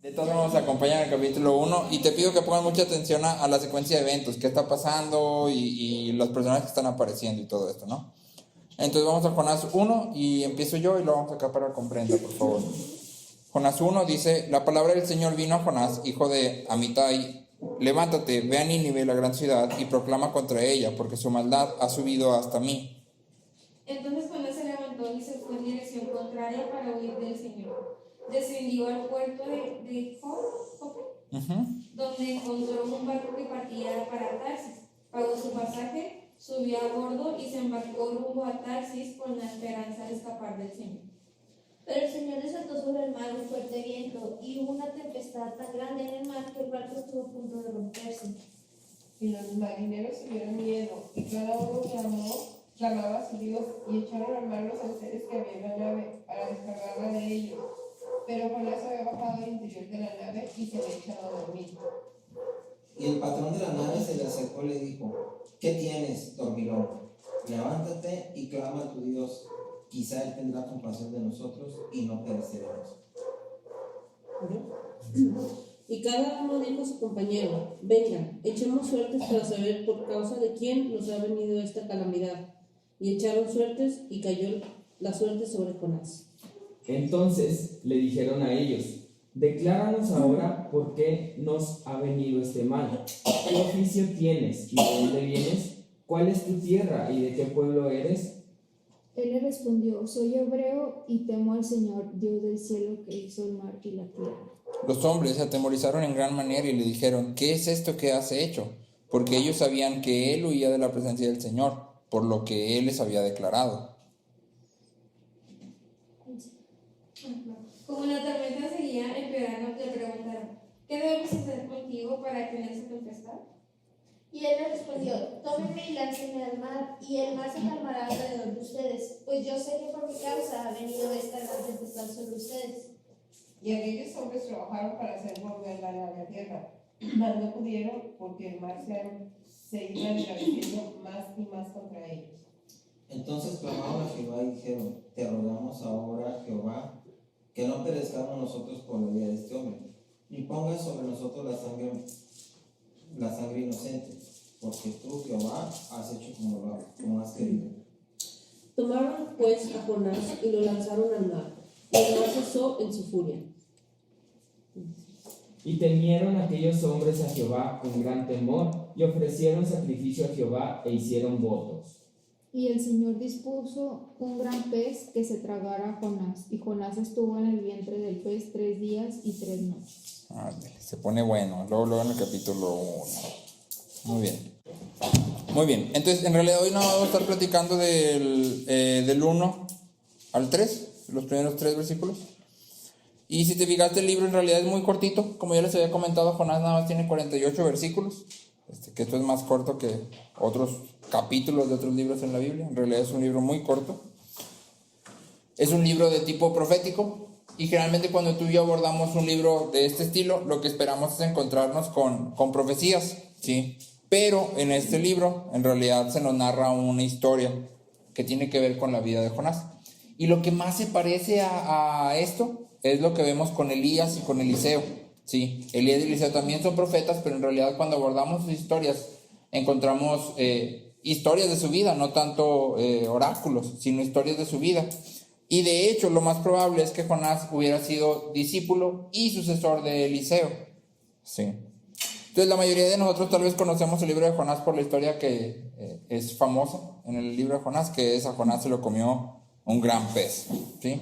De todos modos, acompañan el capítulo 1 y te pido que pongan mucha atención a la secuencia de eventos, qué está pasando y los personajes que están apareciendo y todo esto, ¿no? Entonces vamos a Jonás 1 y empiezo yo y lo vamos acá para que comprenda, por favor. Jonás 1 dice: la palabra del Señor vino a Jonás, hijo de Amitai: levántate, ve a Nínive, la gran ciudad, y proclama contra ella, porque su maldad ha subido hasta mí. Entonces Jonás se levantó y se fue en dirección contraria para huir del Señor. Descendió al puerto de Jope, donde encontró un barco que partía para Tarsis. Pagó su pasaje, subió a bordo y se embarcó rumbo a Tarsis con la esperanza de escapar del Señor. Pero el Señor desató sobre el mar un fuerte viento y hubo una tempestad tan grande en el mar que el barco estuvo a punto de romperse. Y los marineros tuvieron miedo, y cada uno clamaba a su Dios, y echaron al mar los enseres que había en la nave para descargarla de ellos. Pero Jonás había bajado al interior de la nave y se había echado a dormir. Y el patrón de la nave se le acercó y le dijo: ¿qué tienes, dormilón? Levántate y clama a tu Dios. Quizá Él tendrá compasión de nosotros y no pereceremos. Y cada uno dijo a su compañero: venga, echemos suertes para saber por causa de quién nos ha venido esta calamidad. Y echaron suertes y cayó la suerte sobre Jonás. Entonces le dijeron a ellos: decláranos ahora por qué nos ha venido este mal. ¿Qué oficio tienes y de dónde vienes? ¿Cuál es tu tierra y de qué pueblo eres? Él le respondió: soy hebreo y temo al Señor, Dios del cielo, que hizo el mar y la tierra. Los hombres se atemorizaron en gran manera y le dijeron: ¿qué es esto que has hecho? Porque ellos sabían que él huía de la presencia del Señor, por lo que él les había declarado. Como la tormenta seguía empeorando, le preguntaron: ¿qué debemos hacer contigo para tener esa tempestad? Y él le respondió: tómenme y láncenme al mar, y el mar se calmará alrededor de ustedes, pues yo sé que por mi causa ha venido esta gran tempestad sobre ustedes. Y aquellos hombres trabajaron para hacer volver la nave a tierra, mas no pudieron, porque el mar se iba enrareciendo más y más contra ellos. Entonces clamaron a Jehová y dijeron: te rogamos ahora, Jehová, que no perezcamos nosotros por la vida de este hombre, ni pongas sobre nosotros la sangre inocente, porque tú, Jehová, has hecho como has querido. Tomaron pues a Jonás y lo lanzaron al mar, y el mar cesó en su furia. Y temieron aquellos hombres a Jehová con gran temor, y ofrecieron sacrificio a Jehová e hicieron votos. Y el Señor dispuso un gran pez que se tragara a Jonás, y Jonás estuvo en el vientre del pez 3 días y 3 noches. Se pone bueno, luego en el capítulo 1. Muy bien. Muy bien, entonces en realidad hoy no vamos a estar platicando del 1 al 3, los primeros 3 versículos. Y si te fijaste, el libro en realidad es muy cortito. Como ya les había comentado, Jonás nada más tiene 48 versículos, que esto es más corto que otros capítulos de otros libros en la Biblia. En realidad es un libro muy corto. Es un libro de tipo profético, y generalmente cuando tú y yo abordamos un libro de este estilo, lo que esperamos es encontrarnos con profecías, ¿sí? Pero en este libro en realidad se nos narra una historia que tiene que ver con la vida de Jonás. Y lo que más se parece a esto es lo que vemos con Elías y con Eliseo, ¿sí? Elías y Eliseo también son profetas, pero en realidad cuando abordamos sus historias encontramos historias de su vida, no tanto oráculos, sino historias de su vida. Y de hecho lo más probable es que Jonás hubiera sido discípulo y sucesor de Eliseo, ¿sí? Entonces la mayoría de nosotros tal vez conocemos el libro de Jonás por la historia que es famosa en el libro de Jonás, que es: a Jonás se lo comió un gran pez, ¿sí?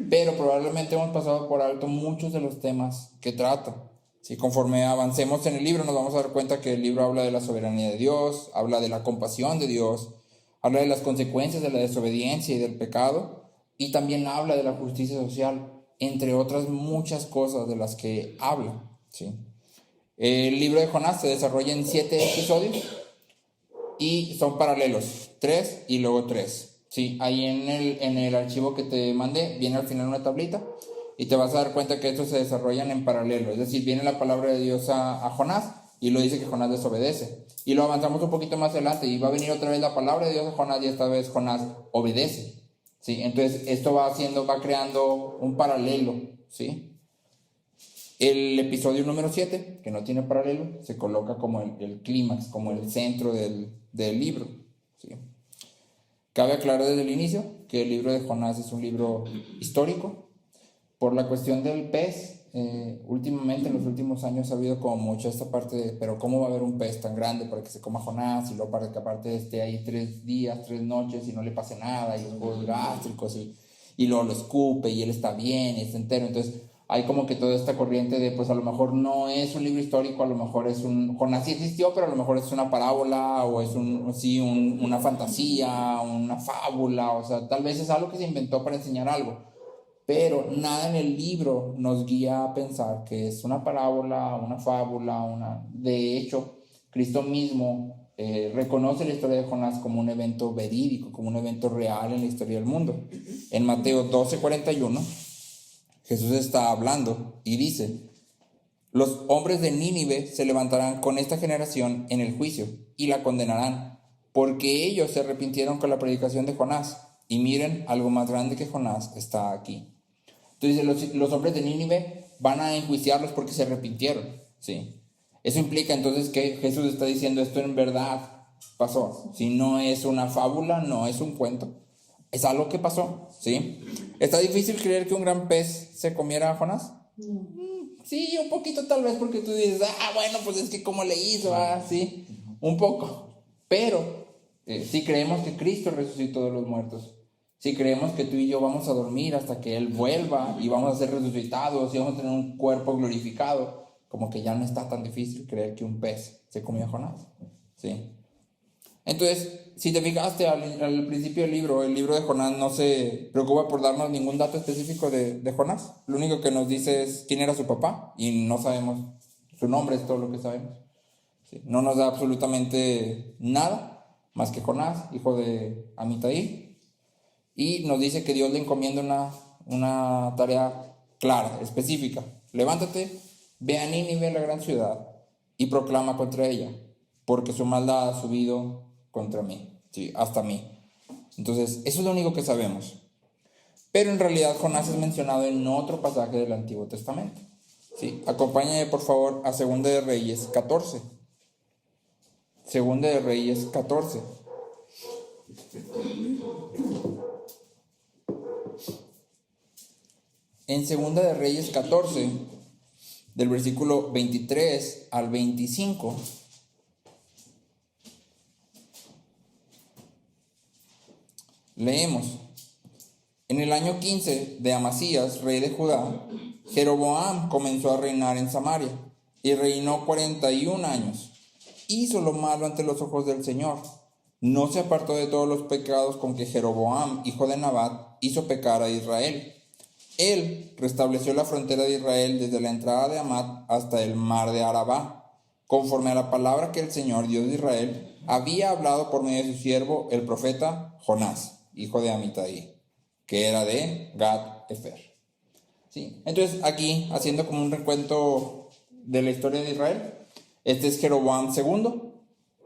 Pero probablemente hemos pasado por alto muchos de los temas que trata, ¿sí? Conforme avancemos en el libro nos vamos a dar cuenta que el libro habla de la soberanía de Dios, habla de la compasión de Dios, habla de las consecuencias de la desobediencia y del pecado, y también habla de la justicia social, entre otras muchas cosas de las que habla, ¿sí? El libro de Jonás se desarrolla en 7 episodios y son paralelos, 3 y luego 3. Sí, ahí en el archivo que te mandé viene al final una tablita y te vas a dar cuenta que estos se desarrollan en paralelo. Es decir, viene la palabra de Dios a Jonás y lo dice que Jonás desobedece. Y lo avanzamos un poquito más adelante y va a venir otra vez la palabra de Dios a Jonás y esta vez Jonás obedece. ¿Sí? Entonces esto va creando un paralelo, ¿sí? El episodio número 7, que no tiene paralelo, se coloca como el clímax, como el centro del libro, ¿sí? Cabe aclarar desde el inicio que el libro de Jonás es un libro histórico. Por la cuestión del pez, últimamente en los últimos años ha habido como mucho esta parte de, pero ¿cómo va a haber un pez tan grande para que se coma Jonás? Y luego para que aparte esté ahí 3 días, 3 noches y no le pase nada, y los jugos gástricos, y luego lo escupe y él está bien y está entero. Entonces hay como que toda esta corriente de, pues a lo mejor no es un libro histórico, a lo mejor es Jonás sí existió, pero a lo mejor es una parábola, o es una fantasía, una fábula, o sea, tal vez es algo que se inventó para enseñar algo. Pero nada en el libro nos guía a pensar que es una parábola, una fábula, De hecho, Cristo mismo reconoce la historia de Jonás como un evento verídico, como un evento real en la historia del mundo. En Mateo 12:41, Jesús está hablando y dice: los hombres de Nínive se levantarán con esta generación en el juicio y la condenarán, porque ellos se arrepintieron con la predicación de Jonás. Y miren, algo más grande que Jonás está aquí. Entonces los hombres de Nínive van a enjuiciarlos porque se arrepintieron, ¿sí? Eso implica entonces que Jesús está diciendo esto en verdad pasó. Si no es una fábula, no es un cuento, es algo que pasó, ¿sí? ¿Está difícil creer que un gran pez se comiera a Jonás? Sí, un poquito tal vez, porque tú dices, bueno, pues es que cómo le hizo, sí, un poco. Pero si creemos que Cristo resucitó de los muertos, si creemos que tú y yo vamos a dormir hasta que Él vuelva y vamos a ser resucitados y vamos a tener un cuerpo glorificado, como que ya no está tan difícil creer que un pez se comió a Jonás, ¿sí? Entonces, si te fijaste al principio del libro, el libro de Jonás no se preocupa por darnos ningún dato específico de Jonás. Lo único que nos dice es quién era su papá y no sabemos su nombre, es todo lo que sabemos, ¿sí? No nos da absolutamente nada más que Jonás, hijo de Amitai. Y nos dice que Dios le encomienda una tarea clara, específica. Levántate, ve a Nínive, la gran ciudad, y proclama contra ella, porque su maldad ha subido contra mí, sí, hasta mí. Entonces, eso es lo único que sabemos. Pero en realidad Jonás es mencionado en otro pasaje del Antiguo Testamento, ¿sí? Acompáñame por favor a 2 de Reyes 14. 2 de Reyes 14. En 2 de Reyes 14, del versículo 23 al 25, leemos: en el año 15 de Amasías, rey de Judá, Jeroboam comenzó a reinar en Samaria y reinó 41 años. Hizo lo malo ante los ojos del Señor. No se apartó de todos los pecados con que Jeroboam, hijo de Nabat, hizo pecar a Israel. Él restableció la frontera de Israel desde la entrada de Hamat hasta el mar de Arabá, conforme a la palabra que el Señor, Dios de Israel, había hablado por medio de su siervo, el profeta Jonás, hijo de Amitai, que era de Gat-Efer. ¿Sí? Entonces, aquí, haciendo como un recuento de la historia de Israel, este es Jeroboam II.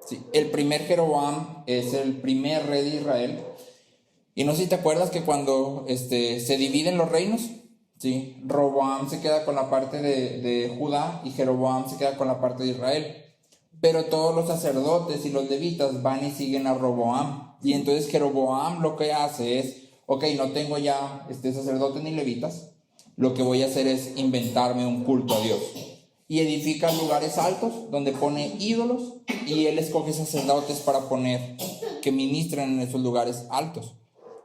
¿Sí? El primer Jeroboam es el primer rey de Israel. Y no sé si te acuerdas que cuando se dividen los reinos, ¿sí? Roboam se queda con la parte de Judá y Jeroboam se queda con la parte de Israel. Pero todos los sacerdotes y los levitas van y siguen a Roboam. Y entonces Jeroboam lo que hace es, ok, no tengo ya sacerdotes ni levitas, lo que voy a hacer es inventarme un culto a Dios. Y edifica lugares altos donde pone ídolos y él escoge sacerdotes para poner que ministren en esos lugares altos.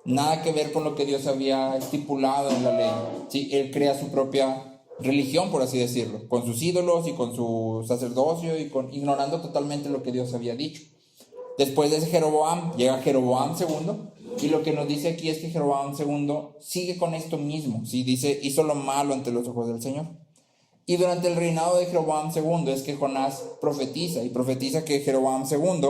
Nada que ver con lo que Dios había estipulado en la ley, ¿sí? Él crea su propia religión, por así decirlo, con sus ídolos y con su sacerdocio y ignorando totalmente lo que Dios había dicho. Después de ese Jeroboam, llega Jeroboam II, y lo que nos dice aquí es que Jeroboam II sigue con esto mismo, ¿sí? Dice, hizo lo malo ante los ojos del Señor. Y durante el reinado de Jeroboam II es que Jonás profetiza, y profetiza que Jeroboam II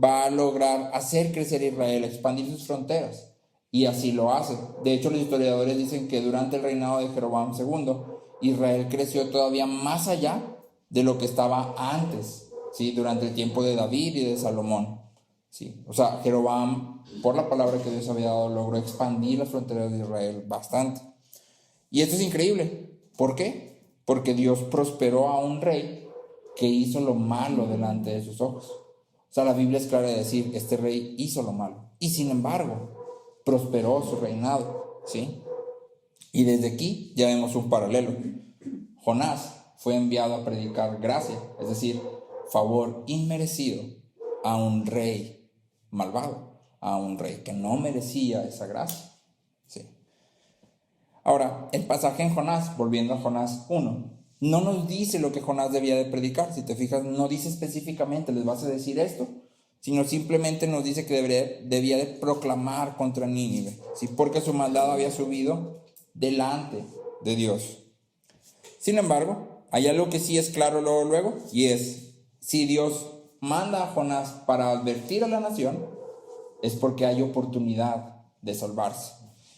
va a lograr hacer crecer Israel, expandir sus fronteras. Y así lo hace. De hecho, los historiadores dicen que durante el reinado de Jeroboam II, Israel creció todavía más allá de lo que estaba antes, ¿sí? Durante el tiempo de David y de Salomón, ¿sí? O sea, Jeroboam, por la palabra que Dios había dado, logró expandir las fronteras de Israel bastante. Y esto es increíble. ¿Por qué? porque Dios prosperó a un rey que hizo lo malo delante de sus ojos. O sea, la Biblia es clara de decir, este rey hizo lo malo. Y sin embargo, prosperó su reinado, ¿sí? Y desde aquí ya vemos un paralelo. Jonás fue enviado a predicar gracia, es decir, favor inmerecido a un rey malvado, a un rey que no merecía esa gracia, ¿sí? Ahora, el pasaje en Jonás, volviendo a Jonás 1, no nos dice lo que Jonás debía de predicar. Si te fijas, no dice específicamente, les vas a decir esto, sino simplemente nos dice que debía de proclamar contra Nínive, ¿sí? Porque su maldad había subido delante de Dios. Sin embargo, hay algo que sí es claro luego, y es, si Dios manda a Jonás para advertir a la nación, es porque hay oportunidad de salvarse.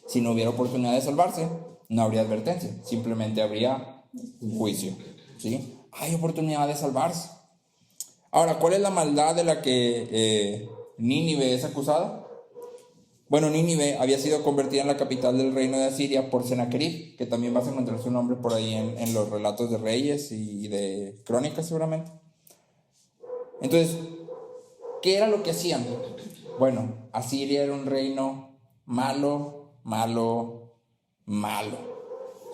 Si no hubiera oportunidad de salvarse, no habría advertencia, simplemente habría juicio, ¿sí? Hay oportunidad de salvarse. Ahora, ¿cuál es la maldad de la que Nínive es acusada? Bueno, Nínive había sido convertida en la capital del reino de Asiria por Sennacherib, que también vas a encontrar su nombre por ahí en los relatos de Reyes y de Crónicas seguramente. Entonces, ¿qué era lo que hacían? Bueno, Asiria era un reino malo,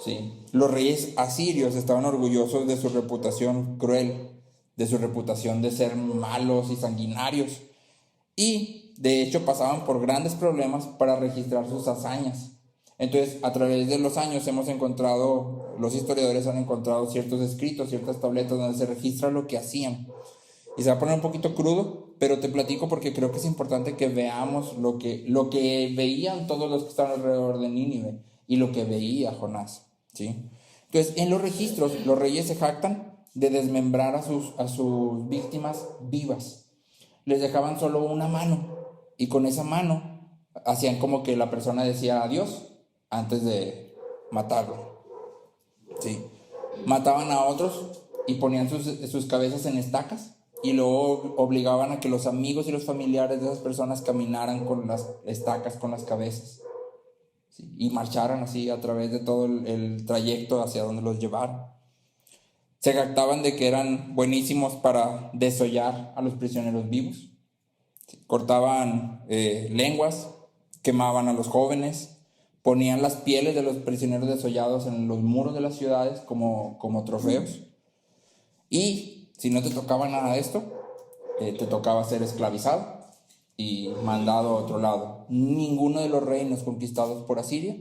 ¿sí? Los reyes asirios estaban orgullosos de su reputación cruel, de su reputación de ser malos y sanguinarios, y de hecho pasaban por grandes problemas para registrar sus hazañas. Entonces, a través de los años los historiadores han encontrado ciertos escritos, ciertas tabletas donde se registra lo que hacían. Y se va a poner un poquito crudo, pero te platico porque creo que es importante que veamos lo que veían todos los que estaban alrededor de Nínive y lo que veía Jonás, ¿sí? Entonces, en los registros, los reyes se jactan de desmembrar a sus víctimas vivas. Les dejaban solo una mano, y con esa mano hacían como que la persona decía adiós antes de matarlo, ¿sí? Mataban a otros y ponían sus cabezas en estacas, y luego obligaban a que los amigos y los familiares de esas personas caminaran con las estacas, con las cabezas, ¿sí? Y marcharan así a través de todo el trayecto hacia donde los llevaron. Se jactaban de que eran buenísimos para desollar a los prisioneros vivos. ¿Sí? Cortaban lenguas, quemaban a los jóvenes, ponían las pieles de los prisioneros desollados en los muros de las ciudades como trofeos. Y si no te tocaba nada de esto, te tocaba ser esclavizado y mandado a otro lado. Ninguno de los reinos conquistados por Asiria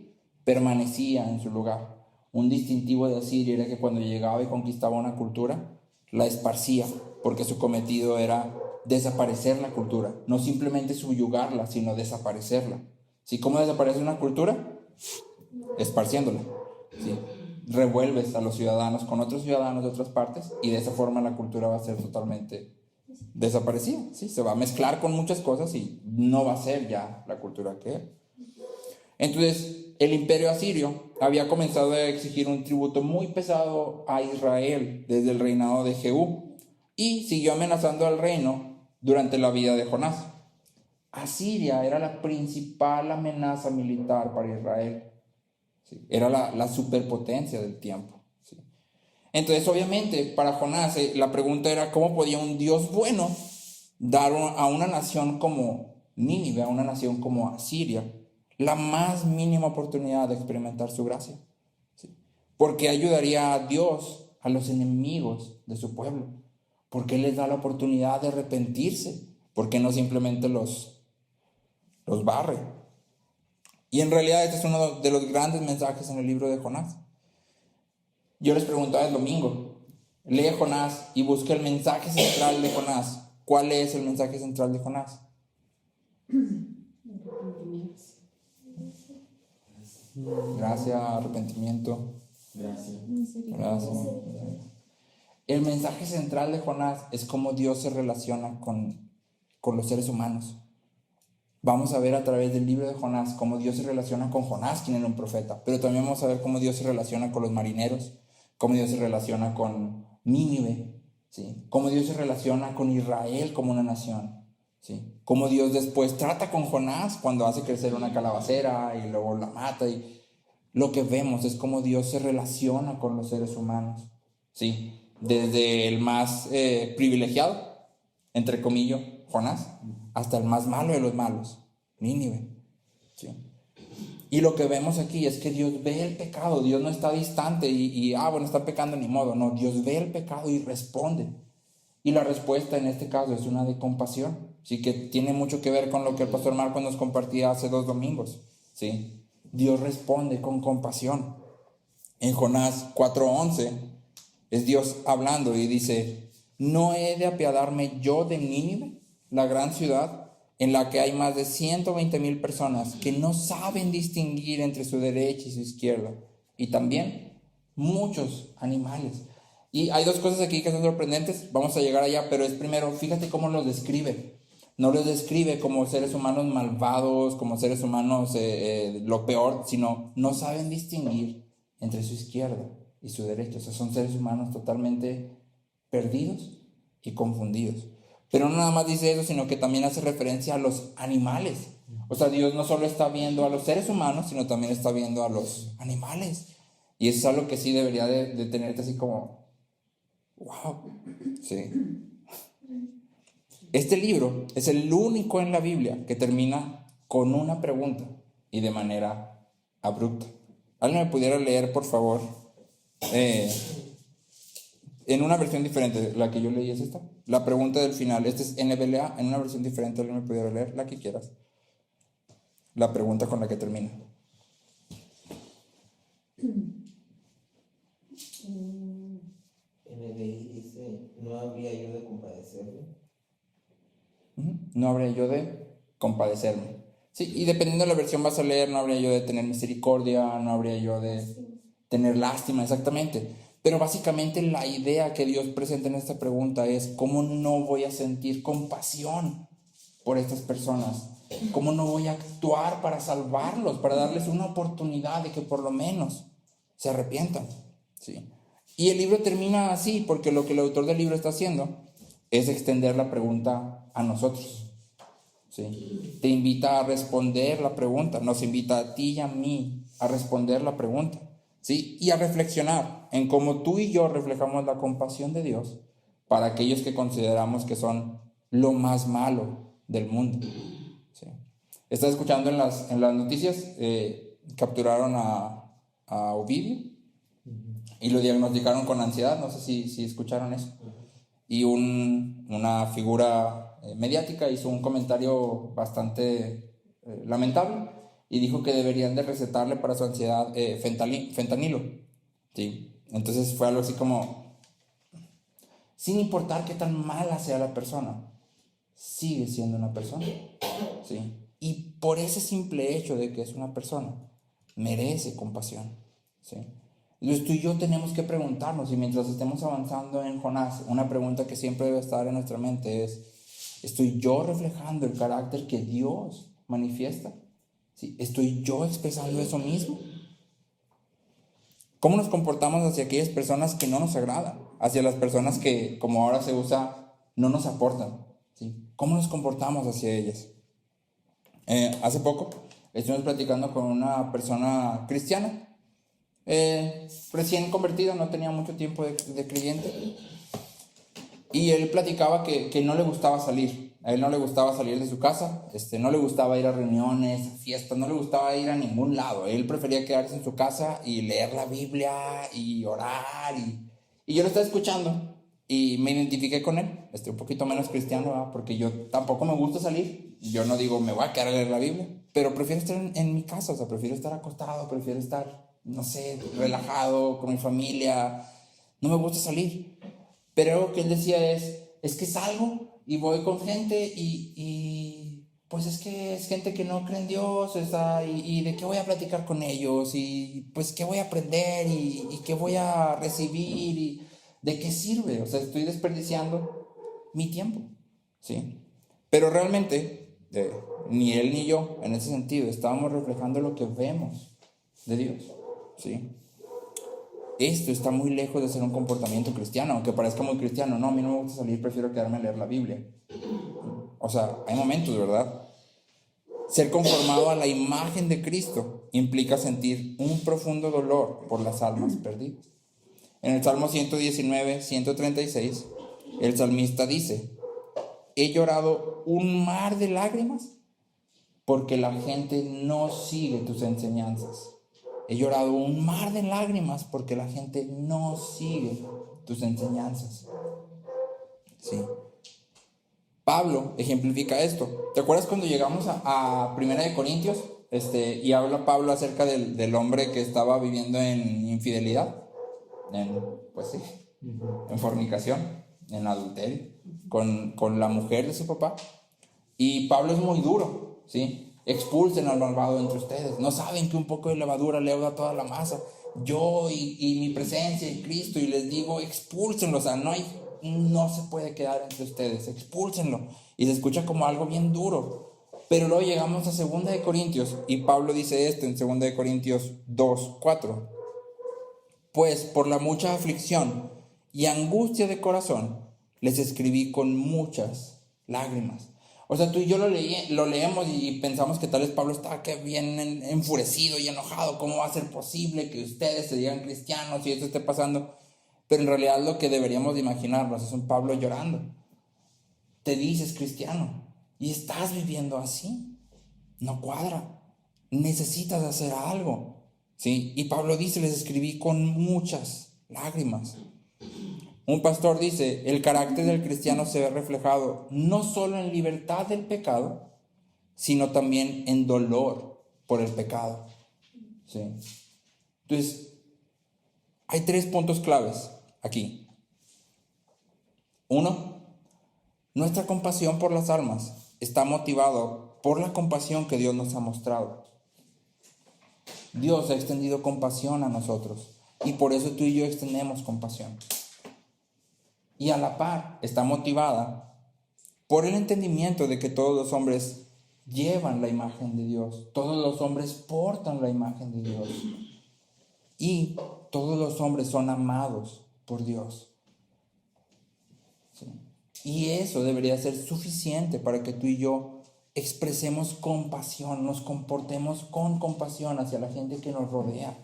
permanecía en su lugar. Un distintivo de Asiria era que cuando llegaba y conquistaba una cultura, la esparcía, porque su cometido era desaparecer la cultura, no simplemente subyugarla, sino desaparecerla. ¿Sí? ¿Cómo desaparece una cultura? Esparciéndola, ¿sí? Revuelves a los ciudadanos con otros ciudadanos de otras partes, y de esa forma la cultura va a ser totalmente desaparecida, ¿sí? Se va a mezclar con muchas cosas y no va a ser ya la cultura que era. Entonces, el imperio asirio había comenzado a exigir un tributo muy pesado a Israel desde el reinado de Jehú, y siguió amenazando al reino durante la vida de Jonás. Asiria era la principal amenaza militar para Israel, ¿sí? Era la superpotencia del tiempo, ¿sí? Entonces, obviamente, para Jonás la pregunta era ¿cómo podía un Dios bueno dar a una nación como Nínive, a una nación como Asiria, la más mínima oportunidad de experimentar su gracia? ¿Sí? ¿Por qué ayudaría a Dios a los enemigos de su pueblo? ¿Por qué les da la oportunidad de arrepentirse? ¿Por qué no simplemente los barre? Y en realidad este es uno de los grandes mensajes en el libro de Jonás. Yo les preguntaba el domingo, lee Jonás y busca el mensaje central de Jonás. ¿Cuál es el mensaje central de Jonás? Gracias, arrepentimiento. Gracias. El mensaje central de Jonás es cómo Dios se relaciona con los seres humanos. Vamos a ver a través del libro de Jonás cómo Dios se relaciona con Jonás, quien era un profeta, pero también vamos a ver cómo Dios se relaciona con los marineros, cómo Dios se relaciona con Nínive, ¿sí? Cómo Dios se relaciona con Israel como una nación, ¿sí? Cómo Dios después trata con Jonás cuando hace crecer una calabacera y luego la mata. Y lo que vemos es cómo Dios se relaciona con los seres humanos, ¿sí? Desde el más privilegiado, entre comillas, Jonás, hasta el más malo de los malos, Nínive, ¿sí? Y lo que vemos aquí es que Dios ve el pecado. Dios no está distante bueno, está pecando ni modo. No, Dios ve el pecado y responde. Y la respuesta en este caso es una de compasión, ¿sí? Que tiene mucho que ver con lo que el pastor Marcos nos compartía hace 2 domingos, ¿sí? Dios responde con compasión. En Jonás 4:11 es Dios hablando y dice: ¿no he de apiadarme yo de Nínive, la gran ciudad, en la que hay más de 120,000 personas que no saben distinguir entre su derecha y su izquierda, y también muchos animales? Y hay 2 cosas aquí que son sorprendentes, vamos a llegar allá, pero es primero, fíjate cómo los describe. No los describe como seres humanos malvados, como seres humanos lo peor, sino no saben distinguir entre su izquierda y su derecha. O sea, son seres humanos totalmente perdidos y confundidos. Pero no nada más dice eso, sino que también hace referencia a los animales. O sea, Dios no solo está viendo a los seres humanos, sino también está viendo a los animales. Y eso es algo que sí debería de tenerte así como, wow, sí. Este libro es el único en la Biblia que termina con una pregunta y de manera abrupta. ¿Alguien me pudiera leer, por favor? En una versión diferente, la que yo leí es esta. La pregunta del final, este es NBLA, en una versión diferente. ¿Alguien me pudiera leer? La que quieras. La pregunta con la que termina. NBI dice: ¿no habría yo de compadecerme? No habría yo de compadecerme. Sí, y dependiendo de la versión vas a leer: no habría yo de tener misericordia, no habría yo de tener lástima, exactamente. Pero básicamente la idea que Dios presenta en esta pregunta es: ¿cómo no voy a sentir compasión por estas personas? ¿Cómo no voy a actuar para salvarlos, para darles una oportunidad de que por lo menos se arrepientan? ¿Sí? Y el libro termina así, porque lo que el autor del libro está haciendo es extender la pregunta a nosotros, ¿sí? Te invita a responder la pregunta, nos invita a ti y a mí a responder la pregunta, ¿sí? Y a reflexionar en cómo tú y yo reflejamos la compasión de Dios para aquellos que consideramos que son lo más malo del mundo, ¿sí? Estás escuchando en las noticias, capturaron a Ovidio y lo diagnosticaron con ansiedad. No sé si escucharon eso. Y una figura mediática hizo un comentario bastante lamentable y dijo que deberían de recetarle para su ansiedad fentanilo, ¿sí? Entonces fue algo así como, sin importar qué tan mala sea la persona, sigue siendo una persona, ¿sí? Y por ese simple hecho de que es una persona, merece compasión, ¿sí? Entonces tú y yo tenemos que preguntarnos, y mientras estemos avanzando en Jonás, una pregunta que siempre debe estar en nuestra mente es: ¿estoy yo reflejando el carácter que Dios manifiesta? ¿Sí? ¿Estoy yo expresando eso mismo? ¿Cómo nos comportamos hacia aquellas personas que no nos agradan? Hacia las personas que, como ahora se usa, no nos aportan, ¿sí? ¿Cómo nos comportamos hacia ellas? Hace poco estuvimos platicando con una persona cristiana, recién convertido, no tenía mucho tiempo de creyente, y él platicaba que no le gustaba salir. A él no le gustaba salir de su casa, no le gustaba ir a reuniones, a fiestas, no le gustaba ir a ningún lado. Él prefería quedarse en su casa y leer la Biblia y orar, y yo lo estaba escuchando y me identifiqué con él. Un poquito menos cristiano, ¿verdad? Porque yo tampoco me gusta salir. Yo no digo me voy a quedar a leer la Biblia, pero prefiero estar en mi casa. O sea, prefiero estar acostado, prefiero estar, no sé, relajado con mi familia. No me gusta salir. Pero algo que él decía es que salgo y voy con gente y pues es que es gente que no cree en Dios, y de qué voy a platicar con ellos, y pues qué voy a aprender, y qué voy a recibir, y de qué sirve. O sea, estoy desperdiciando mi tiempo, ¿sí? Pero realmente ni él ni yo, en ese sentido, estábamos reflejando lo que vemos de Dios, ¿sí? Esto está muy lejos de ser un comportamiento cristiano, aunque parezca muy cristiano. No, a mí no me gusta salir, prefiero quedarme a leer la Biblia. O sea, hay momentos, ¿verdad? Ser conformado a la imagen de Cristo implica sentir un profundo dolor por las almas perdidas. En el Salmo 119, 136, el salmista dice: he llorado un mar de lágrimas porque la gente no sigue tus enseñanzas. He llorado un mar de lágrimas porque la gente no sigue tus enseñanzas. Sí. Pablo ejemplifica esto. ¿Te acuerdas cuando llegamos a 1 de Corintios? Y habla Pablo acerca del hombre que estaba viviendo en infidelidad. Pues sí, en fornicación, en adulterio, con la mujer de su papá. Y Pablo es muy duro, ¿sí? Expulsen al malvado entre ustedes. No saben que un poco de levadura leuda toda la masa. Yo y mi presencia en Cristo, y les digo, expúlsenlo. O sea, no se puede quedar entre ustedes, expúlsenlo. Y se escucha como algo bien duro. Pero luego llegamos a 2 de Corintios, y Pablo dice esto en 2 de Corintios 2, 4. Pues por la mucha aflicción y angustia de corazón les escribí con muchas lágrimas. O sea, tú y yo lo leemos y pensamos que tal vez Pablo está bien enfurecido y enojado. ¿Cómo va a ser posible que ustedes se digan cristianos y esto esté pasando? Pero en realidad lo que deberíamos de imaginarnos es un Pablo llorando. Te dices cristiano y estás viviendo así. No cuadra. Necesitas hacer algo. ¿Sí? Y Pablo dice: les escribí con muchas lágrimas. Un pastor dice: el carácter del cristiano se ve reflejado no solo en libertad del pecado, sino también en dolor por el pecado. ¿Sí? Entonces, hay 3 puntos claves aquí. 1, nuestra compasión por las almas está motivado por la compasión que Dios nos ha mostrado. Dios ha extendido compasión a nosotros, y por eso tú y yo extendemos compasión. Y a la par está motivada por el entendimiento de que todos los hombres llevan la imagen de Dios, todos los hombres portan la imagen de Dios, y todos los hombres son amados por Dios. ¿Sí? Y eso debería ser suficiente para que tú y yo expresemos compasión, nos comportemos con compasión hacia la gente que nos rodea.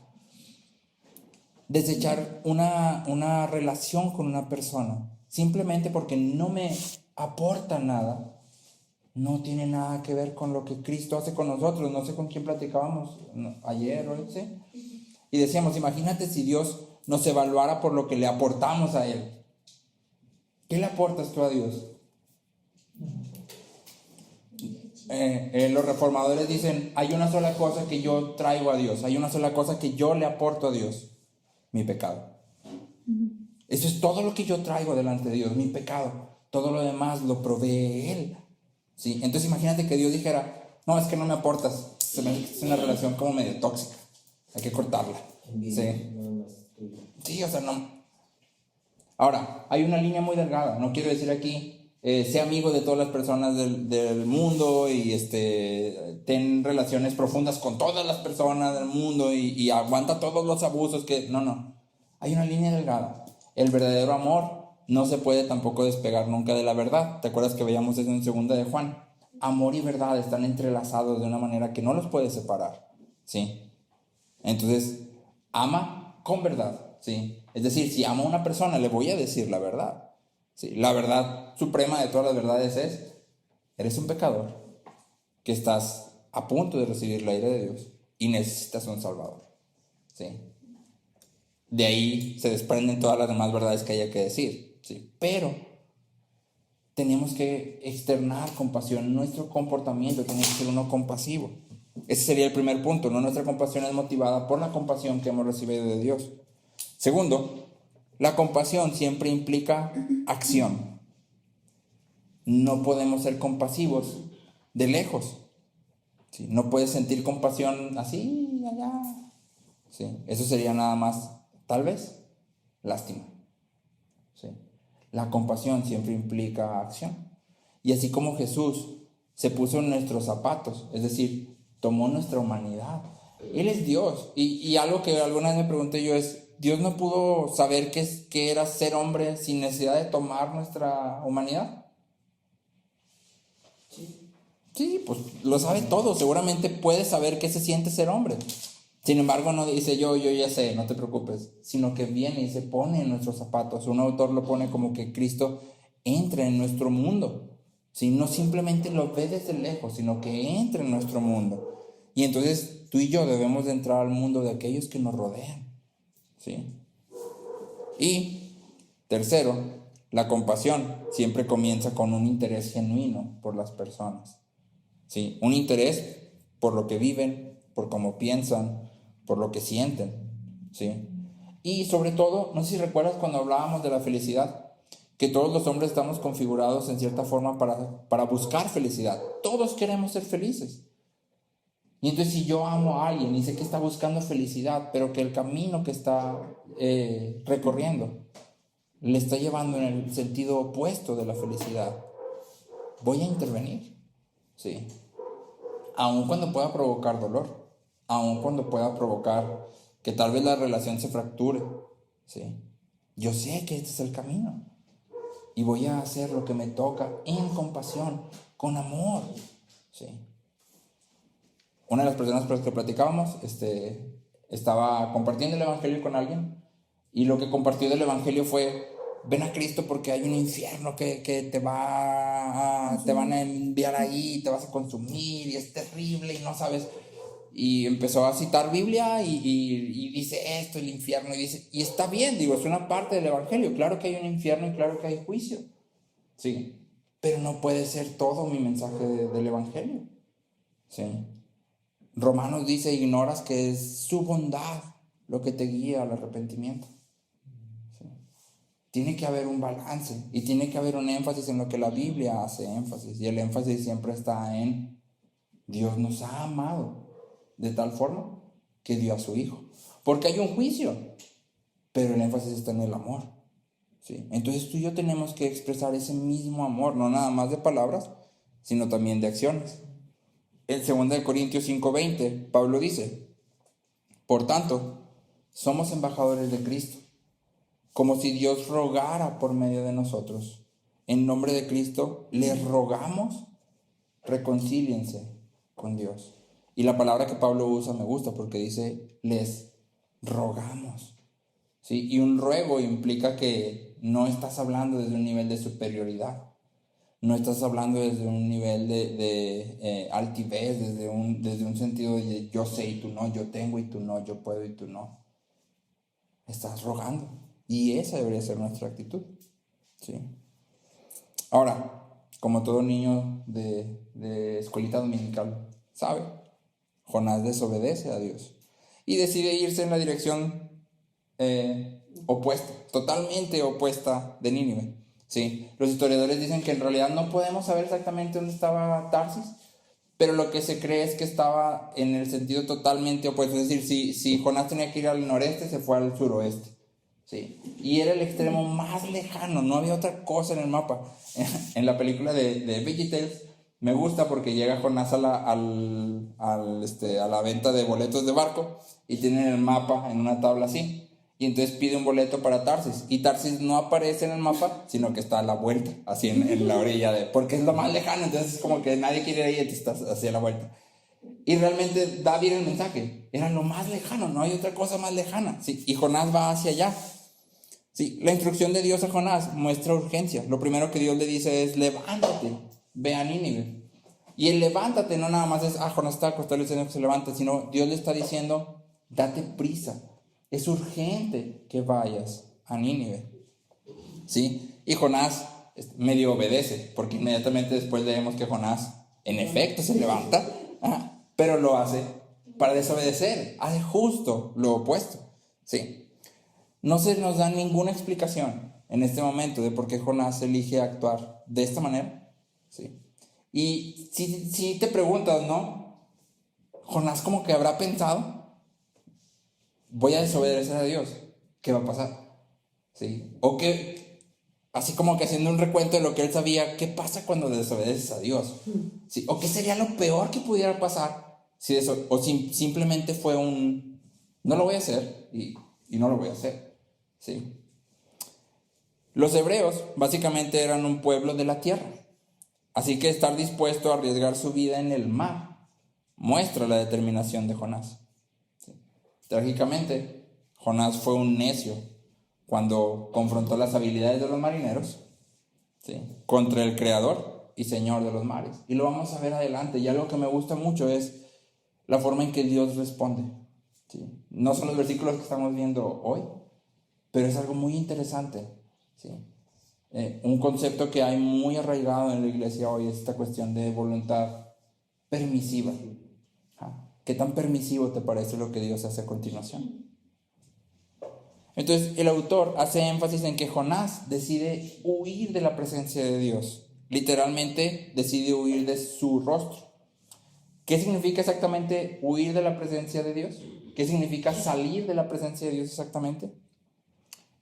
Desechar una relación con una persona simplemente porque no me aporta nada, no tiene nada que ver con lo que Cristo hace con nosotros. No sé con quién platicábamos ayer o hoy, ¿sí? Y decíamos: imagínate si Dios nos evaluara por lo que le aportamos a Él. ¿Qué le aportas tú a Dios? Los reformadores dicen: hay una sola cosa que yo traigo a Dios, hay una sola cosa que yo le aporto a Dios: mi pecado. Eso es todo lo que yo traigo delante de Dios, mi pecado. Todo lo demás lo provee Él. ¿Sí? Entonces imagínate que Dios dijera: no, es que no me aportas, se me hace que es una relación como medio tóxica, hay que cortarla. Sí, o sea, no. Ahora, hay una línea muy delgada. No quiero decir aquí: sé amigo de todas las personas del mundo y ten relaciones profundas con todas las personas del mundo y aguanta todos los abusos que... No. Hay una línea delgada. El verdadero amor no se puede tampoco despegar nunca de la verdad. ¿Te acuerdas que veíamos eso en 2 de Juan? Amor y verdad están entrelazados de una manera que no los puedes separar. ¿Sí? Entonces, ama con verdad. ¿Sí? Es decir, si amo a una persona, le voy a decir la verdad. Sí, la verdad suprema de todas las verdades es: eres un pecador que estás a punto de recibir la ira de Dios y necesitas un Salvador. ¿Sí? De ahí se desprenden todas las demás verdades que haya que decir. ¿Sí? Pero tenemos que externar compasión. Nuestro comportamiento tiene que ser uno compasivo. Ese sería el primer punto, ¿no? Nuestra compasión es motivada por la compasión que hemos recibido de Dios. Segundo, la compasión siempre implica acción. No podemos ser compasivos de lejos. ¿Sí? No puedes sentir compasión así, allá. ¿Sí? Eso sería nada más, tal vez, lástima. ¿Sí? La compasión siempre implica acción. Y así como Jesús se puso en nuestros zapatos, es decir, tomó nuestra humanidad. Él es Dios. Y algo que alguna vez me pregunté yo es: ¿Dios no pudo saber qué era ser hombre sin necesidad de tomar nuestra humanidad? Sí, pues lo sabe todo, seguramente puede saber qué se siente ser hombre. Sin embargo, no dice yo ya sé, no te preocupes, sino que viene y se pone en nuestros zapatos. Un autor lo pone como que Cristo entra en nuestro mundo, ¿sí? No simplemente lo ve desde lejos, sino que entra en nuestro mundo. Y entonces tú y yo debemos de entrar al mundo de aquellos que nos rodean, ¿sí? Y tercero, la compasión siempre comienza con un interés genuino por las personas, ¿sí? Un interés por lo que viven, por cómo piensan, por lo que sienten, ¿sí? Y sobre todo, no sé si recuerdas cuando hablábamos de la felicidad, que todos los hombres estamos configurados en cierta forma para buscar felicidad. Todos queremos ser felices. Y entonces si yo amo a alguien y sé que está buscando felicidad, pero que el camino que está recorriendo le está llevando en el sentido opuesto de la felicidad, voy a intervenir, ¿sí? Aun cuando pueda provocar dolor, aun cuando pueda provocar que tal vez la relación se fracture, ¿sí? Yo sé que este es el camino y voy a hacer lo que me toca en compasión, con amor, ¿sí? Una de las personas con las que platicábamos estaba compartiendo el evangelio con alguien y lo que compartió del evangelio fue: ven a Cristo porque hay un infierno que te van a enviar ahí, te vas a consumir y es terrible y no sabes. Y empezó a citar Biblia y dice esto, el infierno, y está bien, digo, es una parte del evangelio. Claro que hay un infierno y claro que hay juicio, sí, pero no puede ser todo mi mensaje del evangelio, sí. Romanos dice: ignoras que es su bondad lo que te guía al arrepentimiento. ¿Sí? Tiene que haber un balance y tiene que haber un énfasis en lo que la Biblia hace énfasis, y el énfasis siempre está en: Dios nos ha amado de tal forma que dio a su Hijo, porque hay un juicio, pero el énfasis está en el amor, ¿sí? Entonces tú y yo tenemos que expresar ese mismo amor, no nada más de palabras, sino también de acciones. En 2 Corintios 5:20, Pablo dice: por tanto, somos embajadores de Cristo, como si Dios rogara por medio de nosotros. En nombre de Cristo, les rogamos, reconcíliense con Dios. Y la palabra que Pablo usa me gusta porque dice: les rogamos, ¿sí? Y un ruego implica que no estás hablando desde un nivel de superioridad. No estás hablando desde un nivel de altivez, desde un sentido de yo sé y tú no, yo tengo y tú no, yo puedo y tú no. Estás rogando. Y esa debería ser nuestra actitud, ¿sí? Ahora, como todo niño de escuelita dominical sabe, Jonás desobedece a Dios y decide irse en la dirección opuesta, totalmente opuesta de Nínive. Sí, los historiadores dicen que en realidad no podemos saber exactamente dónde estaba Tarsis, pero lo que se cree es que estaba en el sentido totalmente opuesto. Es decir, si Jonás tenía que ir al noreste, se fue al suroeste, sí, y era el extremo más lejano, no había otra cosa en el mapa. En la película de VeggieTales me gusta porque llega Jonás a la venta de boletos de barco y tienen el mapa en una tabla así. Y entonces pide un boleto para Tarsis. Y Tarsis no aparece en el mapa, sino que está a la vuelta, así en la orilla porque es lo más lejano. Entonces es como que nadie quiere ir y estás hacia la vuelta. Y realmente da bien el mensaje. Era lo más lejano, no hay otra cosa más lejana. ¿Sí? Y Jonás va hacia allá. ¿Sí? La instrucción de Dios a Jonás muestra urgencia. Lo primero que Dios le dice es: levántate, ve a Nínive. Y el levántate no nada más es: Jonás está acostado diciendo que se levanta, sino Dios le está diciendo: date prisa. Es urgente que vayas a Nínive, ¿sí? Y Jonás medio obedece, porque inmediatamente después leemos que Jonás en efecto se levanta, pero lo hace para desobedecer, hace justo lo opuesto, ¿sí? No se nos da ninguna explicación en este momento de por qué Jonás elige actuar de esta manera, ¿sí? Y si te preguntas, ¿no? Jonás como que habrá pensado: voy a desobedecer a Dios, ¿qué va a pasar? ¿Sí? O que, así como que haciendo un recuento de lo que él sabía, ¿qué pasa cuando desobedeces a Dios? ¿Sí? ¿O qué sería lo peor que pudiera pasar si simplemente fue no lo voy a hacer y no lo voy a hacer? ¿Sí? Los hebreos básicamente eran un pueblo de la tierra, Así que estar dispuesto a arriesgar su vida en el mar muestra la determinación de Jonás. ¿Sí? Trágicamente, Jonás fue un necio cuando confrontó las habilidades de los marineros, ¿sí?, contra el Creador y Señor de los mares. Y lo vamos a ver adelante. Y algo que me gusta mucho es la forma en que Dios responde. ¿Sí? No son los versículos que estamos viendo hoy, pero es algo muy interesante. ¿Sí? Un concepto que hay muy arraigado en la iglesia hoy es esta cuestión de voluntad permisiva. ¿Qué tan permisivo te parece lo que Dios hace a continuación? Entonces el autor hace énfasis en que Jonás decide huir de la presencia de Dios. Literalmente decide huir de su rostro. ¿Qué significa exactamente huir de la presencia de Dios? ¿Qué significa salir de la presencia de Dios exactamente?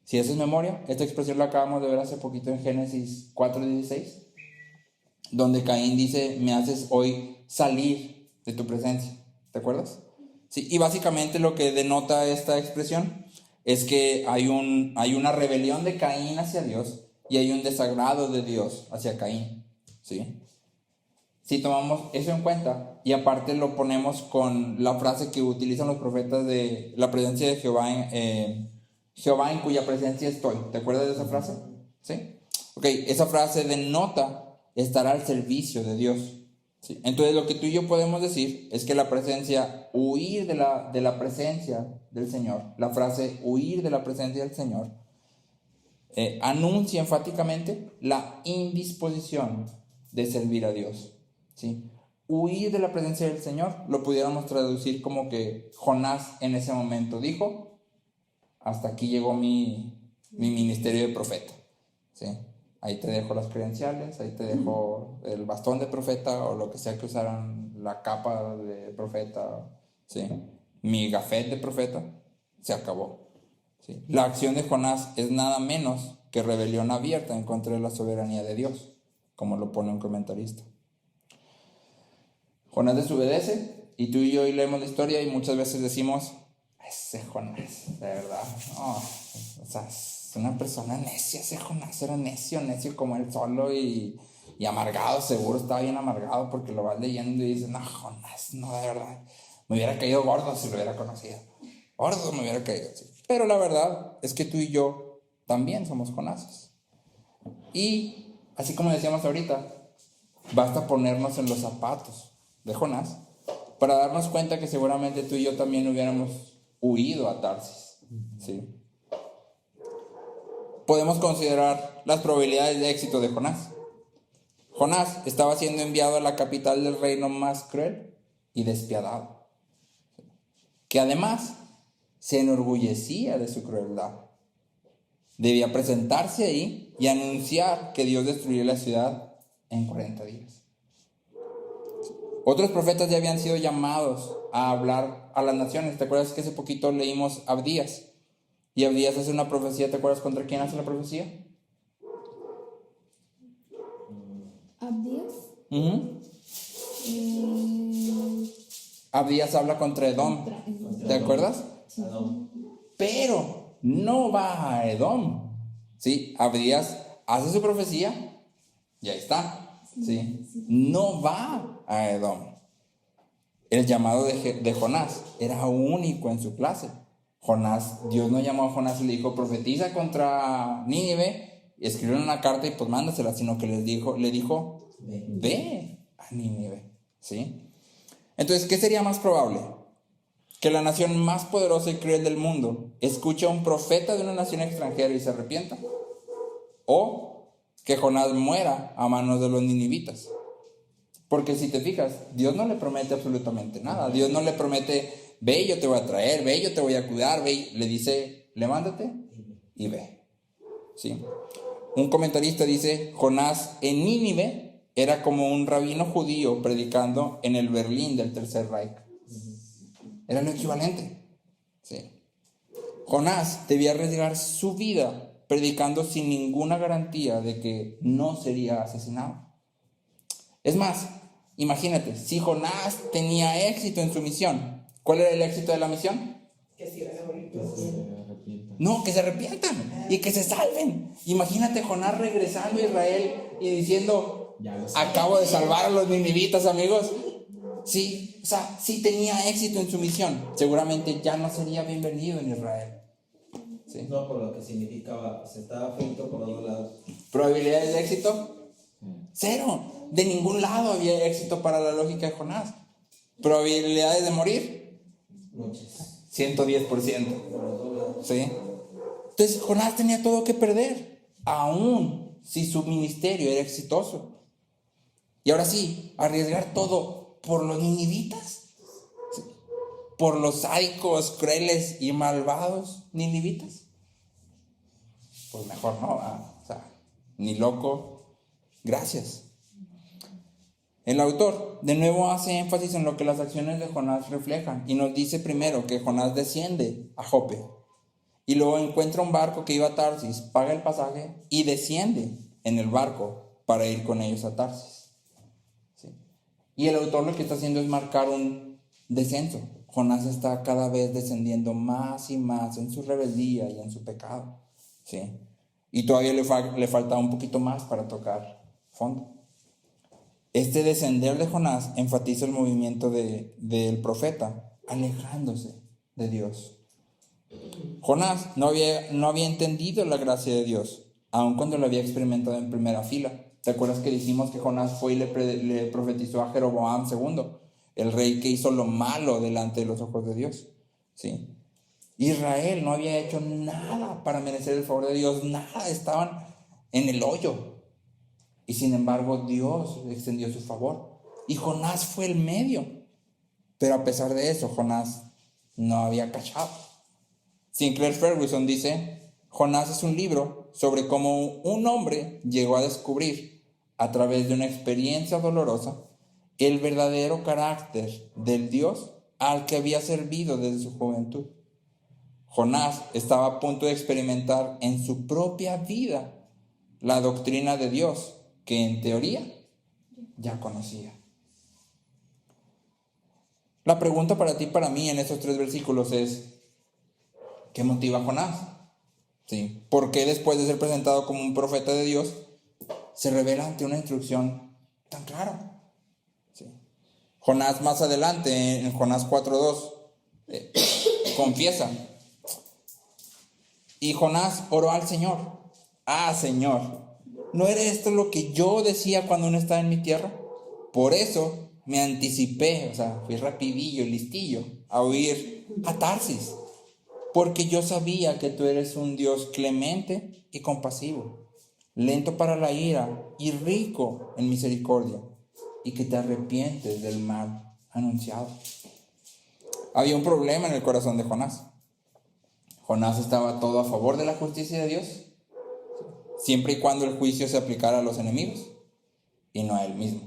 Si haces memoria, esta expresión la acabamos de ver hace poquito en Génesis 4:16, donde Caín dice: me haces hoy salir de tu presencia. ¿Te acuerdas? Sí, y básicamente lo que denota esta expresión es que hay una rebelión de Caín hacia Dios y hay un desagrado de Dios hacia Caín. ¿Sí? Si tomamos eso en cuenta y aparte lo ponemos con la frase que utilizan los profetas de la presencia de Jehová en cuya presencia estoy. ¿Te acuerdas de esa frase? ¿Sí? Ok, esa frase denota estar al servicio de Dios. ¿Sí? Entonces lo que tú y yo podemos decir es que la presencia, huir de la presencia del Señor, la frase huir de la presencia del Señor, anuncia enfáticamente la indisposición de servir a Dios. ¿Sí? Huir de la presencia del Señor lo pudiéramos traducir como que Jonás en ese momento dijo: hasta aquí llegó mi ministerio de profeta. ¿Sí? Ahí te dejo las credenciales, ahí te dejo el bastón de profeta o lo que sea que usaran, la capa de profeta, ¿sí?, mi gafet de profeta, se acabó. ¿Sí? La acción de Jonás es nada menos que rebelión abierta en contra de la soberanía de Dios, como lo pone un comentarista. Jonás desobedece y tú y yo hoy leemos la historia y muchas veces decimos: ese Jonás, de verdad, no, o sea, es una persona necia. Ese Jonás era necio como él solo y amargado, seguro estaba bien amargado porque lo vas leyendo y dices: no, Jonás, no, de verdad, me hubiera caído gordo si lo hubiera conocido, gordo me hubiera caído, sí. Pero la verdad es que tú y yo también somos Jonases. Y así como decíamos ahorita, basta ponernos en los zapatos de Jonás para darnos cuenta que seguramente tú y yo también hubiéramos huido a Tarsis. ¿Sí? Podemos considerar las probabilidades de éxito de Jonás. Jonás estaba siendo enviado a la capital del reino más cruel y despiadado, que además se enorgullecía de su crueldad. Debía presentarse ahí y anunciar que Dios destruiría la ciudad en 40 días. Otros profetas ya habían sido llamados a hablar a las naciones. ¿Te acuerdas que hace poquito leímos Abdías? Y Abdías hace una profecía. ¿Te acuerdas contra quién hace la profecía? ¿Abdías? Abdías habla contra Edom. ¿Te acuerdas? Sí. Pero no va a Edom. ¿Sí? Abdías hace su profecía y ahí está. ¿Sí? No va a Edom. El llamado de Jonás era único en su clase. Jonás, Dios no llamó a Jonás y le dijo: profetiza contra Nínive, y escribió una carta y pues mándasela, sino que le dijo ve a Nínive. ¿Sí? Entonces, ¿qué sería más probable? Que la nación más poderosa y cruel del mundo escuche a un profeta de una nación extranjera y se arrepienta, o que Jonás muera a manos de los ninivitas. Porque si te fijas, Dios no le promete absolutamente nada. Dios no le promete: ve, yo te voy a traer, ve, yo te voy a cuidar, ve. Le dice: levántate y ve. ¿Sí? Un comentarista dice: Jonás en Nínive era como un rabino judío predicando en el Berlín del Tercer Reich. Era lo equivalente. ¿Sí? Jonás debía arriesgar su vida predicando sin ninguna garantía de que no sería asesinado. Es más, imagínate, si Jonás tenía éxito en su misión, ¿cuál era el éxito de la misión? Que si era bonito. No, que se arrepientan y que se salven. Imagínate Jonás regresando a Israel y diciendo: Ya lo sé. Acabo de salvar a los ninivitas, amigos. Sí, o sea, sí tenía éxito en su misión. Seguramente ya no sería bienvenido en Israel. ¿Sí? No, por lo que significaba, se estaba frito por los lados. ¿Probabilidades de éxito? Cero. De ningún lado había éxito para la lógica de Jonás. ¿Probabilidades de morir? Muchas. 110%. Por los dos lados. ¿Sí? Entonces Jonás tenía todo que perder, aún si su ministerio era exitoso. Y ahora sí, arriesgar todo por los ninivitas, ¿sí? Por los sádicos, crueles y malvados ninivitas. Pues mejor no, o sea, ni loco, gracias. El autor de nuevo hace énfasis en lo que las acciones de Jonás reflejan y nos dice primero que Jonás desciende a Jope y luego encuentra un barco que iba a Tarsis, paga el pasaje y desciende en el barco para ir con ellos a Tarsis. ¿Sí? Y el autor lo que está haciendo es marcar un descenso. Jonás está cada vez descendiendo más y más en su rebeldía y en su pecado. ¿Sí? Y todavía le falta un poquito más para tocar fondo. Este descender de Jonás enfatiza el movimiento del profeta, alejándose de Dios. Jonás no había entendido la gracia de Dios, aun cuando lo había experimentado en primera fila. ¿Te acuerdas que dijimos que Jonás fue y le profetizó a Jeroboam II, el rey que hizo lo malo delante de los ojos de Dios? ¿Sí? Israel no había hecho nada para merecer el favor de Dios, nada, estaban en el hoyo. Y sin embargo Dios extendió su favor. Y Jonás fue el medio. Pero a pesar de eso, Jonás no había cachado. Sinclair Ferguson dice, Jonás es un libro sobre cómo un hombre llegó a descubrir, a través de una experiencia dolorosa, el verdadero carácter del Dios al que había servido desde su juventud. Jonás estaba a punto de experimentar en su propia vida la doctrina de Dios, que en teoría ya conocía. La pregunta para ti y para mí en estos 3 versículos es, ¿qué motiva a Jonás? ¿Sí? ¿Por qué después de ser presentado como un profeta de Dios, se revela ante una instrucción tan clara? ¿Sí? Jonás más adelante, en Jonás 4:2, confiesa. Y Jonás oró al Señor. Señor, ¿no era esto lo que yo decía cuando no estaba en mi tierra? Por eso me anticipé, o sea, fui rapidillo y listillo a huir a Tarsis, porque yo sabía que tú eres un Dios clemente y compasivo, lento para la ira y rico en misericordia, y que te arrepientes del mal anunciado. Había un problema en el corazón de Jonás. Jonás estaba todo a favor de la justicia de Dios, siempre y cuando el juicio se aplicara a los enemigos y no a él mismo.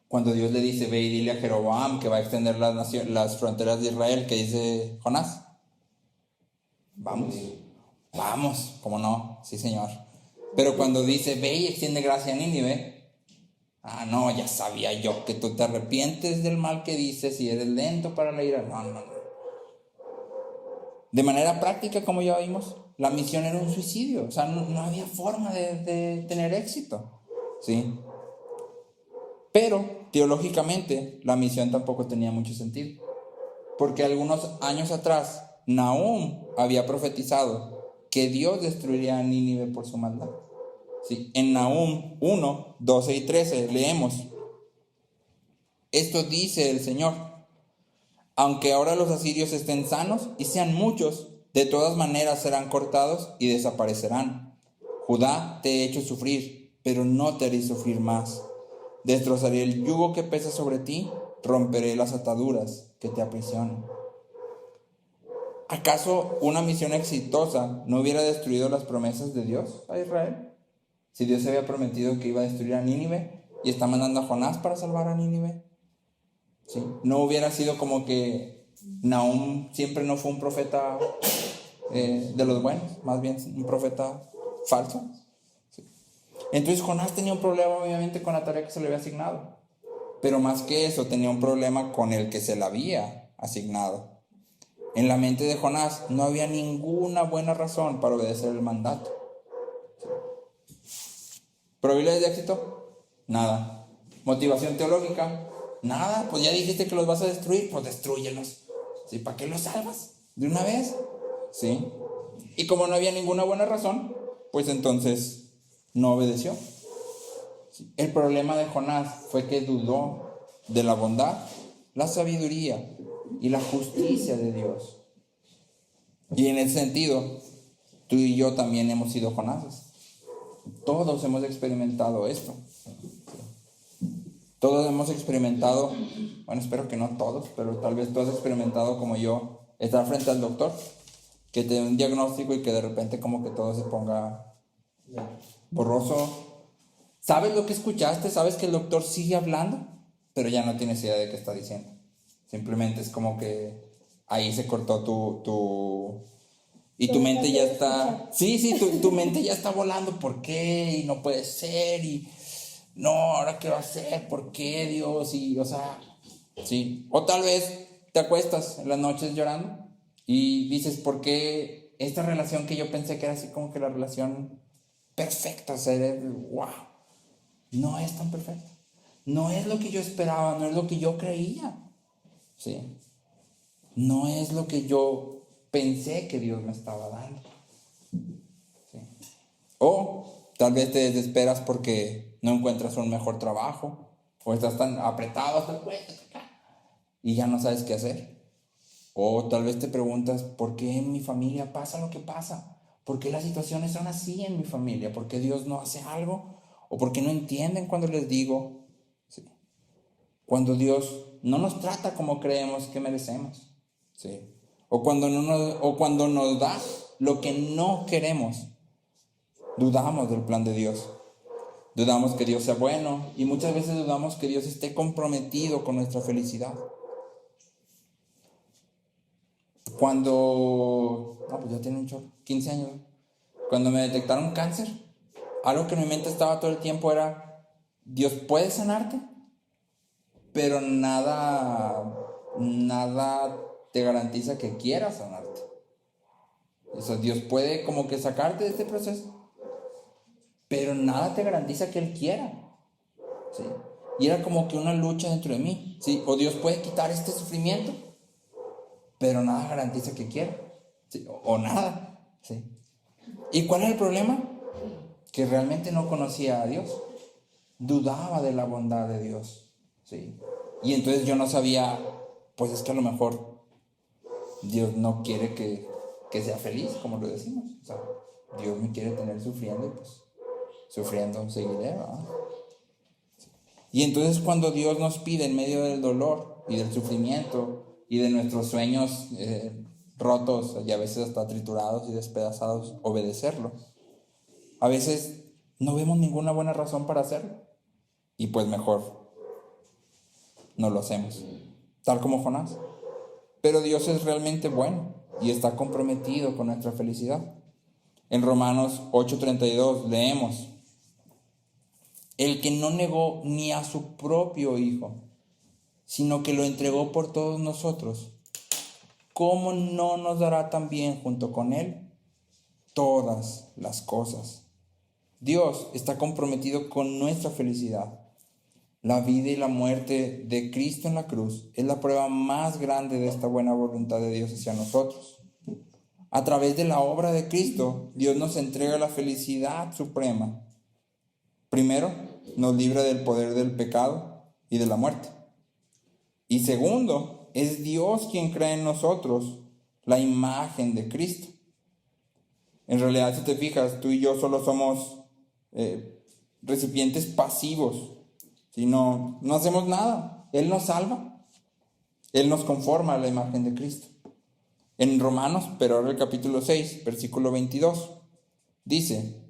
Cuando Dios le dice, ve y dile a Jeroboam que va a extender las fronteras de Israel, ¿qué dice Jonás? Vamos, ¿cómo no? Sí, Señor. Pero cuando dice, ve y extiende gracia a Nínive, no, ya sabía yo que tú te arrepientes del mal que dices y eres lento para la ira. No. De manera práctica, como ya vimos, la misión era un suicidio, o sea, no había forma de tener éxito, ¿sí? Pero, teológicamente, la misión tampoco tenía mucho sentido, porque algunos años atrás, Nahum había profetizado que Dios destruiría a Nínive por su maldad. ¿Sí? En Nahum 1, 12 y 13 leemos, esto dice el Señor, aunque ahora los asirios estén sanos y sean muchos, de todas maneras serán cortados y desaparecerán. Judá te he hecho sufrir, pero no te haré sufrir más. Destrozaré el yugo que pesa sobre ti, romperé las ataduras que te aprisionan. ¿Acaso una misión exitosa no hubiera destruido las promesas de Dios a Israel? Si Dios había prometido que iba a destruir a Nínive y está mandando a Jonás para salvar a Nínive. ¿Sí? No hubiera sido como que Nahum siempre no fue un profeta de los buenos, más bien un profeta falso. ¿Sí? Entonces Jonás tenía un problema obviamente con la tarea que se le había asignado, pero más que eso tenía un problema con el que se le había asignado. En la mente de Jonás no había ninguna buena razón para obedecer el mandato. ¿Probabilidades de éxito? Nada. Motivación teológica, nada, pues ya dijiste que los vas a destruir, pues destrúyelos. ¿Sí? ¿Para qué los salvas? ¿De una vez? ¿Sí? Y como no había ninguna buena razón, pues entonces no obedeció. ¿Sí? El problema de Jonás fue que dudó de la bondad, la sabiduría y la justicia de Dios. Y en ese sentido, tú y yo también hemos sido Jonases. Todos hemos experimentado esto. Todos hemos experimentado, bueno, espero que no todos, pero tal vez tú has experimentado como yo, estar frente al doctor, que te dé un diagnóstico y que de repente como que todo se ponga borroso. ¿Sabes lo que escuchaste? ¿Sabes que el doctor sigue hablando? Pero ya no tienes idea de qué está diciendo. Simplemente es como que ahí se cortó y tu mente ya está... Sí, tu mente ya está volando. ¿Por qué? Y no puede ser. Y no, ¿ahora qué va a hacer? ¿Por qué, Dios? Y, o sea, sí. O tal vez te acuestas en las noches llorando y dices, ¿por qué esta relación que yo pensé que era así como que la relación perfecta? O sea, wow. No es tan perfecta. No es lo que yo esperaba, no es lo que yo creía. Sí. No es lo que yo pensé que Dios me estaba dando. Sí. O tal vez te desesperas porque no encuentras un mejor trabajo, o estás tan apretado hasta el cuello y ya no sabes qué hacer. O tal vez te preguntas, ¿por qué en mi familia pasa lo que pasa? ¿Por qué las situaciones son así en mi familia? ¿Por qué Dios no hace algo? ¿O por qué no entienden cuando les digo? Sí. Cuando Dios no nos trata como creemos que merecemos. Sí. O cuando nos da lo que no queremos. Dudamos del plan de Dios. Dudamos que Dios sea bueno y muchas veces dudamos que Dios esté comprometido con nuestra felicidad. Cuando, pues ya tiene un chorro, 15 años, cuando me detectaron cáncer, algo que en mi mente estaba todo el tiempo era, Dios puede sanarte, pero nada te garantiza que quiera sanarte. O sea, Dios puede como que sacarte de este proceso, pero nada te garantiza que Él quiera. ¿Sí? Y era como que una lucha dentro de mí. ¿Sí? O Dios puede quitar este sufrimiento, pero nada garantiza que quiera. ¿Sí? O nada. ¿Sí? ¿Y cuál es el problema? Que realmente no conocía a Dios. Dudaba de la bondad de Dios. ¿Sí? Y entonces yo no sabía, pues es que a lo mejor Dios no quiere que sea feliz, como lo decimos. O sea, Dios me quiere tener sufriendo y pues sufriendo seguiré, ¿verdad? Y entonces cuando Dios nos pide en medio del dolor y del sufrimiento y de nuestros sueños rotos y a veces hasta triturados y despedazados, obedecerlo, a veces no vemos ninguna buena razón para hacerlo y pues mejor no lo hacemos, tal como Jonás. Pero Dios es realmente bueno y está comprometido con nuestra felicidad. En Romanos 8:32 leemos: el que no negó ni a su propio Hijo, sino que lo entregó por todos nosotros, ¿cómo no nos dará también junto con Él todas las cosas? Dios está comprometido con nuestra felicidad. La vida y la muerte de Cristo en la cruz es la prueba más grande de esta buena voluntad de Dios hacia nosotros. A través de la obra de Cristo, Dios nos entrega la felicidad suprema. Primero, nos libra del poder del pecado y de la muerte. Y segundo, es Dios quien crea en nosotros la imagen de Cristo. En realidad, si te fijas, tú y yo solo somos recipientes pasivos. Si no hacemos nada, Él nos salva. Él nos conforma a la imagen de Cristo. En Romanos, pero ahora el capítulo 6, versículo 22, dice: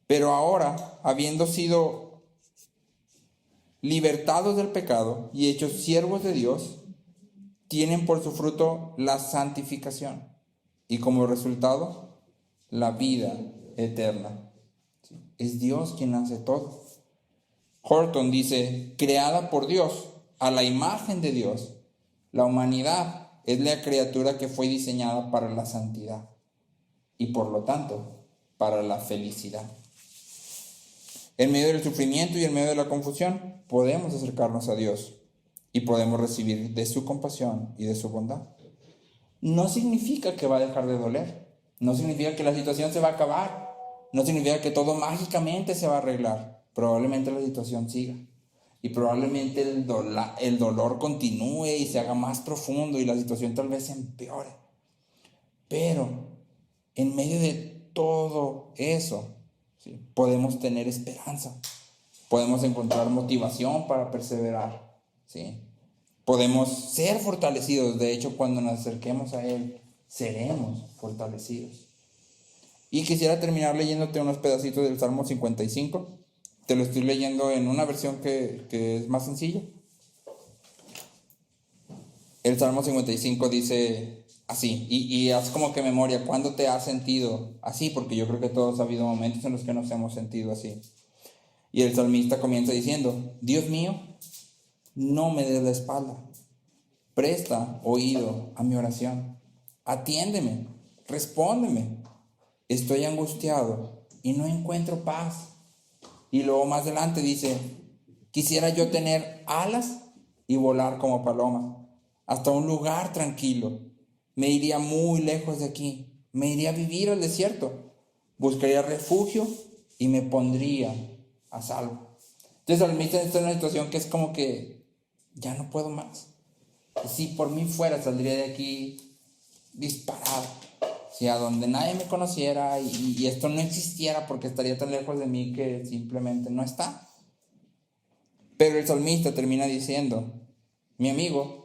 pero ahora, habiendo sido libertados del pecado y hechos siervos de Dios, tienen por su fruto la santificación y como resultado la vida eterna. Es Dios quien hace todo. Horton dice: creada por Dios, a la imagen de Dios, la humanidad es la criatura que fue diseñada para la santidad y por lo tanto para la felicidad. En medio del sufrimiento y en medio de la confusión, podemos acercarnos a Dios y podemos recibir de su compasión y de su bondad. No significa que va a dejar de doler, no significa que la situación se va a acabar, no significa que todo mágicamente se va a arreglar. Probablemente la situación siga y probablemente el dolor continúe y se haga más profundo y la situación tal vez se empeore. Pero en medio de todo eso, ¿sí?, podemos tener esperanza, podemos encontrar motivación para perseverar, ¿sí? Podemos ser fortalecidos. De hecho, cuando nos acerquemos a Él, seremos fortalecidos. Y quisiera terminar leyéndote unos pedacitos del Salmo 55. Te lo estoy leyendo en una versión que es más sencilla. El Salmo 55 dice así, y haz como que memoria, ¿cuándo te has sentido así? Porque yo creo que todos ha habido momentos en los que nos hemos sentido así. Y el salmista comienza diciendo: Dios mío, no me des la espalda, presta oído a mi oración, atiéndeme, respóndeme, estoy angustiado y no encuentro paz. Y luego más adelante dice: quisiera yo tener alas y volar como paloma hasta un lugar tranquilo. Me iría muy lejos de aquí, me iría a vivir al desierto, buscaría refugio y me pondría a salvo. Entonces el salmista está en una situación que es como que ya no puedo más. Y si por mí fuera, saldría de aquí disparado, si a donde nadie me conociera y esto no existiera, porque estaría tan lejos de mí que simplemente no está. Pero el salmista termina diciendo: mi amigo,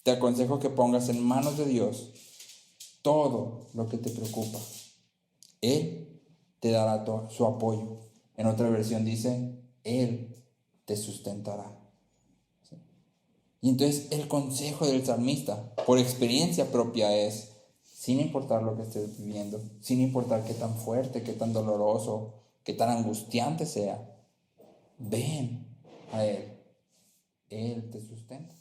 te aconsejo que pongas en manos de Dios todo lo que te preocupa. Él te dará su apoyo. En otra versión dice: Él te sustentará. ¿Sí? Y entonces el consejo del salmista, por experiencia propia, es: sin importar lo que estés viviendo, sin importar qué tan fuerte, qué tan doloroso, qué tan angustiante sea, ven a Él. Él te sustenta.